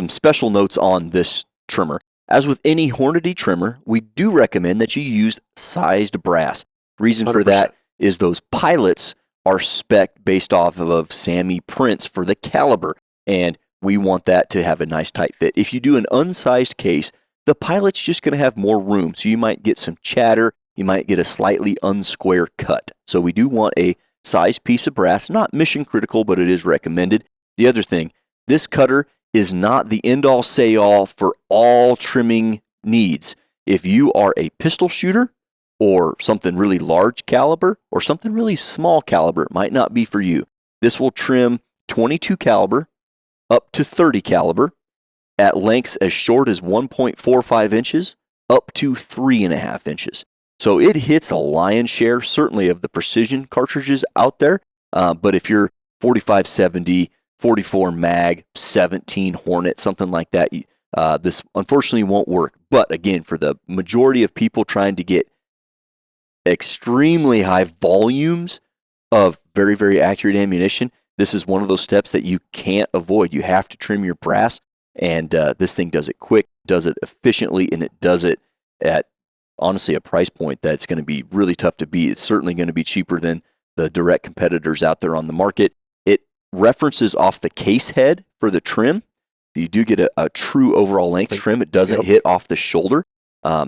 special notes on this trimmer. As with any Hornady trimmer, we do recommend that you use sized brass. Reason for 100%. that is those pilots are spec'd based off of Sammy prints for the caliber, and we want that to have a nice tight fit. If you do an unsized case, the pilot's just going to have more room, so you might get some chatter, you might get a slightly unsquare cut. So we do want a sized piece of brass, not mission critical, but it is recommended. The other thing, this cutter is not the end-all, say-all for all trimming needs. If you are a pistol shooter or something really large caliber or something really small caliber, it might not be for you. This will trim 22 caliber up to 30 caliber at lengths as short as 1.45 inches up to 3.5 inches. So it hits a lion's share, certainly, of the precision cartridges out there. But if you're 4570, 44 mag, 17 Hornet, something like that, this unfortunately won't work. But again, for the majority of people trying to get extremely high volumes of very, very accurate ammunition, this is one of those steps that you can't avoid. You have to trim your brass, and this thing does it quick, does it efficiently, and it does it at, honestly, a price point that's going to be really tough to beat. It's certainly going to be cheaper than the direct competitors out there on the market. It references off the case head for the trim. You do get a true overall length trim. It doesn't hit off the shoulder.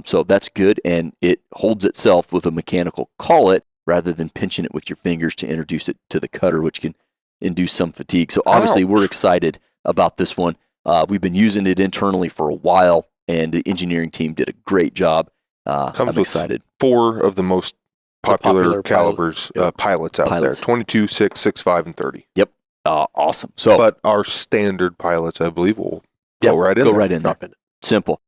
So that's good, and it holds itself with a mechanical collet rather than pinching it with your fingers to introduce it to the cutter, which can induce some fatigue. So obviously we're excited about this one. We've been using it internally for a while, and the engineering team did a great job. I'm excited. 4 of the most popular calibers pilots out there: 22, 6, 6, 5, and 30. Yep. Awesome. So, but our standard pilots, I believe, will go right in there. Simple.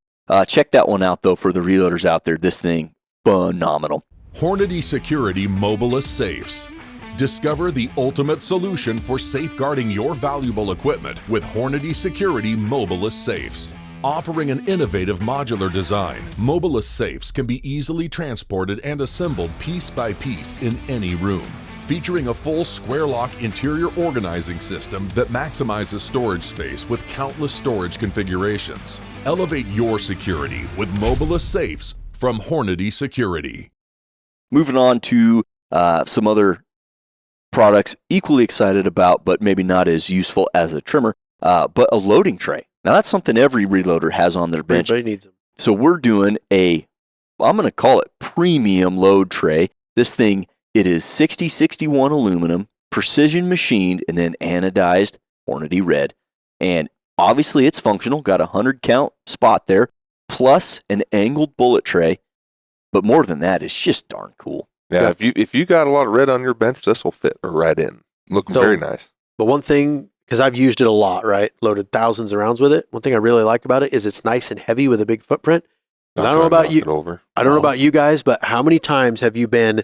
Check that one out, though, for the reloaders out there. This thing, phenomenal. Hornady Security Mobilus Safes. Discover the ultimate solution for safeguarding your valuable equipment with Hornady Security Mobilus Safes. Offering an innovative modular design, Mobilus safes can be easily transported and assembled piece by piece in any room. Featuring a full square lock interior organizing system that maximizes storage space with countless storage configurations. Elevate your security with Mobilus safes from Hornady Security. Moving on to some other products equally excited about, but maybe not as useful as a trimmer, but a loading tray. Now, that's something every reloader has on their bench. Everybody needs them. So we're doing I'm going to call it premium load tray. This thing, it is 6061 aluminum, precision machined, and then anodized Hornady red. And obviously it's functional, got a 100 count spot there, plus an angled bullet tray. But more than that, it's just darn cool. Yeah, if you got a lot of red on your bench, this will fit right in. Look very nice. But one thing, because I've used it a lot, right? Loaded thousands of rounds with it. One thing I really like about it is it's nice and heavy with a big footprint. Because I don't know about you. I don't know about you guys, but how many times have you been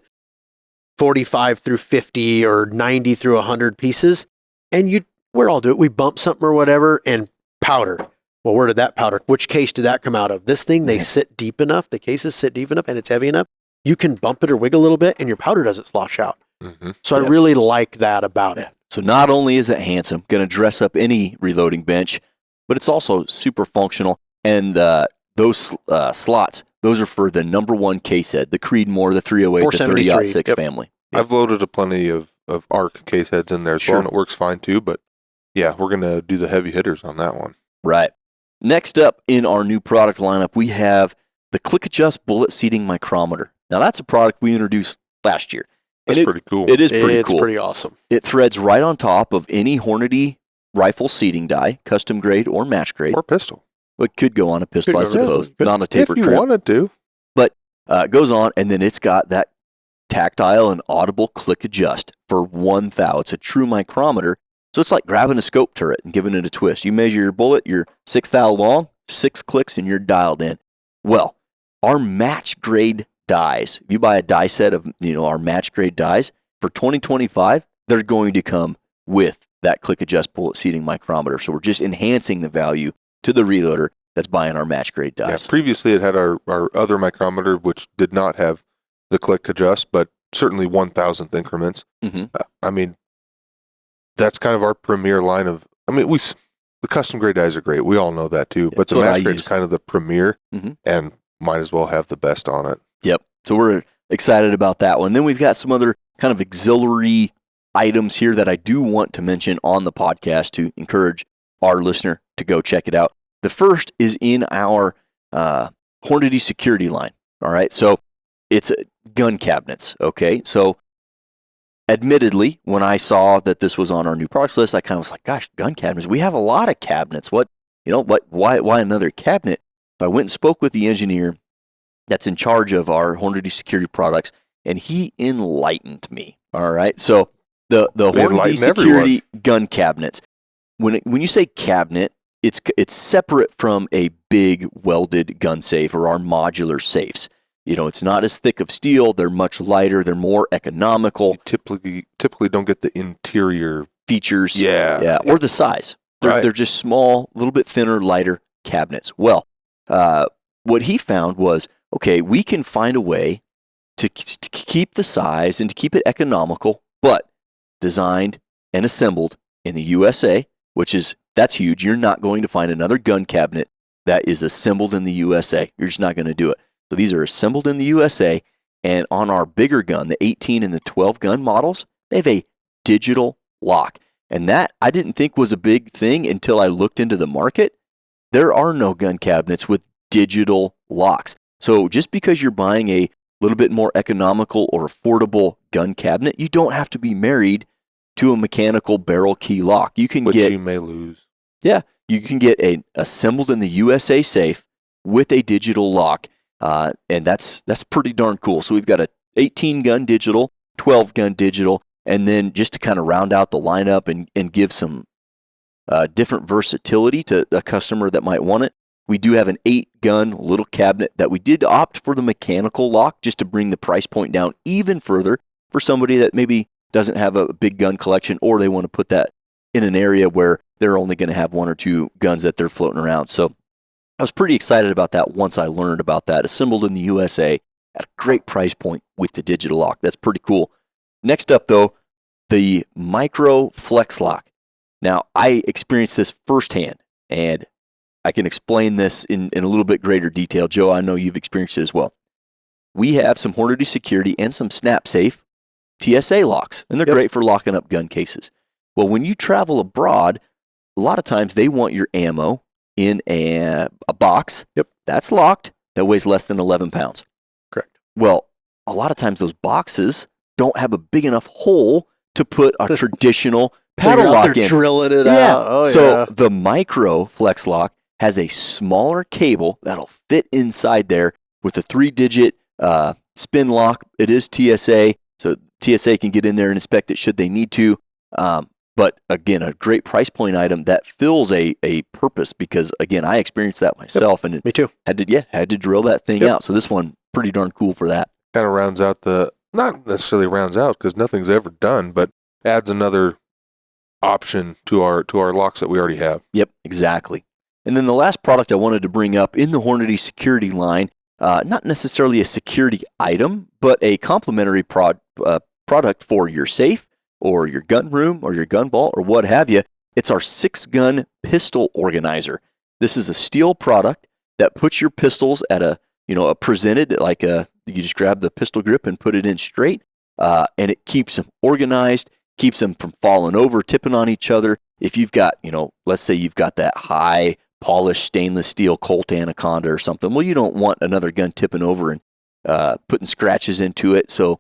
45 through 50 or 90 through 100 pieces? And we're all do it. We bump something or whatever and powder. Well, where did that powder? Which case did that come out of? This thing, they sit deep enough. The cases sit deep enough and it's heavy enough. You can bump it or wiggle a little bit and your powder doesn't slosh out. Mm-hmm. So I really like that about it. So not only is it handsome, going to dress up any reloading bench, but it's also super functional. And those slots, those are for the number one case head, the Creedmoor, the 308, the 30-06 family. Yep. I've loaded a plenty of ARC case heads in there as well, and it works fine too. But yeah, we're going to do the heavy hitters on that one. Right. Next up in our new product lineup, we have the Click Adjust bullet seating micrometer. Now, that's a product we introduced last year. That's pretty cool. It is pretty cool. It's pretty awesome. It threads right on top of any Hornady rifle seating die, custom grade or match grade. Or pistol. It could go on a pistol, I suppose, But not a taper if you crimp. wanted to. But it goes on, and then it's got that tactile and audible click adjust for 1 thou. It's a true micrometer. So it's like grabbing a scope turret and giving it a twist. You measure your bullet, you're 6 thou long, 6 clicks, and you're dialed in. Well, our match grade dies, if you buy a die set of our match grade dies, for 2025, they're going to come with that click adjust bullet seating micrometer. So we're just enhancing the value to the reloader that's buying our match grade dies. Yeah, previously it had our other micrometer, which did not have the click adjust, but certainly 1,000th increments. Mm-hmm. I mean, that's kind of our premier line of, the custom grade dies are great. We all know that too, but the match grade's kind of the premier and might as well have the best on it. Yep. So we're excited about that one. Then we've got some other kind of auxiliary items here that I do want to mention on the podcast to encourage our listener to go check it out. The first is in our Hornady security line. All right. So it's gun cabinets. Okay. So admittedly, when I saw that this was on our new products list, I kind of was like, gosh, gun cabinets. We have a lot of cabinets. Why another cabinet? I went and spoke with the engineer that's in charge of our Hornady security products, and he enlightened me. All right. So the Hornady security gun cabinets, when you say cabinet, it's separate from a big welded gun safe or our modular safes. It's not as thick of steel. They're much lighter. They're more economical. You typically don't get the interior features. Yeah. Or the size. They're just small, a little bit thinner, lighter cabinets. Well, what he found was, okay, we can find a way to keep the size and to keep it economical, but designed and assembled in the USA, that's huge. You're not going to find another gun cabinet that is assembled in the USA. You're just not going to do it. So these are assembled in the USA, and on our bigger gun, the 18 and the 12 gun models, they have a digital lock. And that I didn't think was a big thing until I looked into the market. There are no gun cabinets with digital locks. So just because you're buying a little bit more economical or affordable gun cabinet, you don't have to be married to a mechanical barrel key lock. You can which you may lose. Yeah, you can get a assembled in the USA safe with a digital lock. And that's pretty darn cool. So we've got a 18 gun digital, 12 gun digital, and then just to kind of round out the lineup and give some different versatility to a customer that might want it, we do have an 8-gun little cabinet that we did opt for the mechanical lock just to bring the price point down even further for somebody that maybe doesn't have a big gun collection, or they want to put that in an area where they're only going to have 1 or 2 guns that they're floating around. So I was pretty excited about that once I learned about that. Assembled in the USA at a great price point with the digital lock. That's pretty cool. Next up, though, the Micro Flex Lock. Now, I experienced this firsthand, and I can explain this in a little bit greater detail. Joe, I know you've experienced it as well. We have some Hornady security and some SnapSafe TSA locks, and they're great for locking up gun cases. Well, when you travel abroad, a lot of times they want your ammo in a box that's locked, that weighs less than 11 pounds. Correct. Well, a lot of times those boxes don't have a big enough hole to put a traditional paddle lock in. Drilling it out. Oh, so the Micro Flex Lock has a smaller cable that'll fit inside there with a 3-digit spin lock. It is TSA, so TSA can get in there and inspect it should they need to. But again, a great price point item that fills a purpose, because again, I experienced that myself, and me too. Had to drill that thing out. So this one pretty darn cool for that. Kind of rounds out not necessarily rounds out because nothing's ever done, but adds another option to our locks that we already have. Yep, exactly. And then the last product I wanted to bring up in the Hornady security line, not necessarily a security item, but a complementary product for your safe or your gun room or your gun vault or what have you. It's our 6-gun pistol organizer. This is a steel product that puts your pistols at a presented like you just grab the pistol grip and put it in straight, and it keeps them organized, keeps them from falling over, tipping on each other. If you've got, let's say you've got that high polished stainless steel Colt Anaconda or something. Well, you don't want another gun tipping over and putting scratches into it. So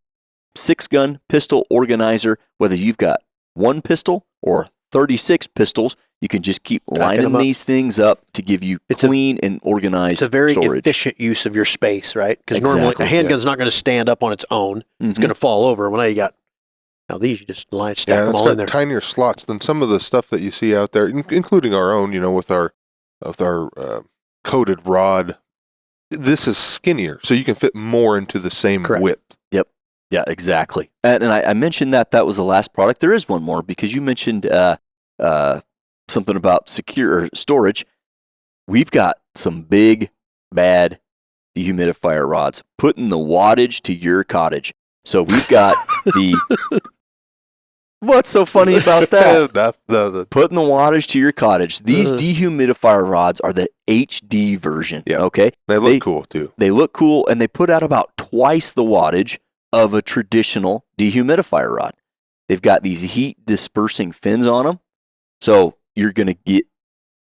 6-gun pistol organizer, whether you've got one pistol or 36 pistols, you can just keep lining these things up to give you clean and organized storage. It's a very efficient use of your space, right? Because normally a handgun's not going to stand up on its own. It's going to fall over. Well, now these you just stack them all in there. Tinier slots than some of the stuff that you see out there, including our own. With our coated rod. This is skinnier, so you can fit more into the same width. Yep. Yeah, exactly. And I mentioned that was the last product. There is one more because you mentioned something about secure storage. We've got some big, bad dehumidifier rods putting the wattage to your cottage. So we've got the... What's so funny about that? Putting the wattage to your cottage. These dehumidifier rods are the HD version. Yeah. Okay. They look cool too. They look cool, and they put out about twice the wattage of a traditional dehumidifier rod. They've got these heat dispersing fins on them, so you're going to get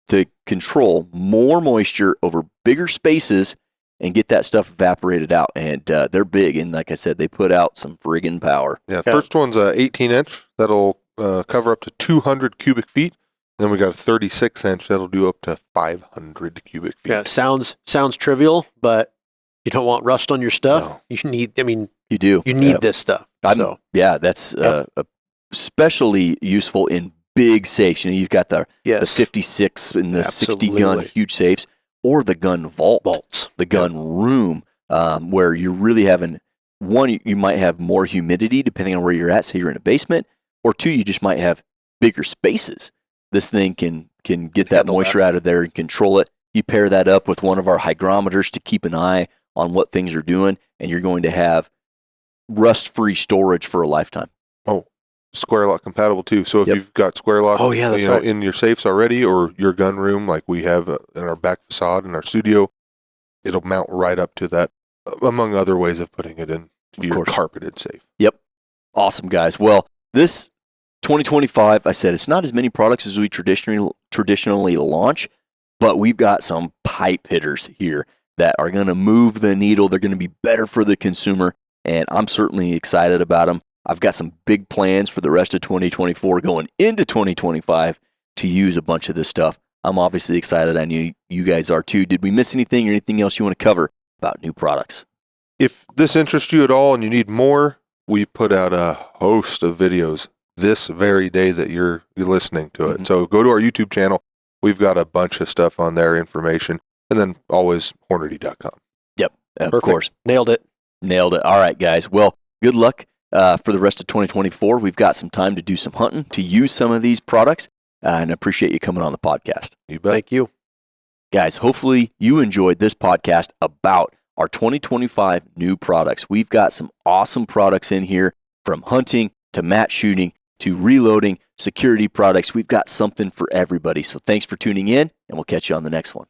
to control more moisture over bigger spaces and get that stuff evaporated out. And they're big, and like I said, they put out some friggin' power. Yeah, first one's a 18-inch that'll cover up to 200 cubic feet. Then we got a 36-inch that'll do up to 500 cubic feet. Yeah, sounds trivial, but you don't want rust on your stuff. No. You do. You need this stuff. That's especially useful in big safes. You've got the 56 and the 60-gun huge safes, or the gun vaults, the gun room, where you're really having, one, you might have more humidity depending on where you're at. Say you're in a basement, or two, you just might have bigger spaces. This thing can get that moisture out of there and control it. You pair that up with one of our hygrometers to keep an eye on what things are doing, and you're going to have rust-free storage for a lifetime. Oh, square lock compatible too. So if you've got square lock in your safes already, or your gun room like we have in our back facade in our studio, it'll mount right up to that, among other ways of putting it in your carpeted safe. Yep. Awesome, guys. Well, this 2025, I said it's not as many products as we traditionally launch, but we've got some pipe hitters here that are going to move the needle. They're going to be better for the consumer, and I'm certainly excited about them. I've got some big plans for the rest of 2024 going into 2025 to use a bunch of this stuff. I'm obviously excited. I knew you guys are too. Did we miss anything or anything else you want to cover about new products? If this interests you at all and you need more, we put out a host of videos this very day that you're listening to it. Mm-hmm. So go to our YouTube channel. We've got a bunch of stuff on there, information, and then always Hornady.com. Yep, of course. Nailed it. All right, guys. Well, good luck for the rest of 2024. We've got some time to do some hunting, to use some of these products, and I appreciate you coming on the podcast. You bet. Thank you. Guys, hopefully you enjoyed this podcast about our 2025 new products. We've got some awesome products in here, from hunting to match shooting to reloading, security products. We've got something for everybody. So thanks for tuning in, and we'll catch you on the next one.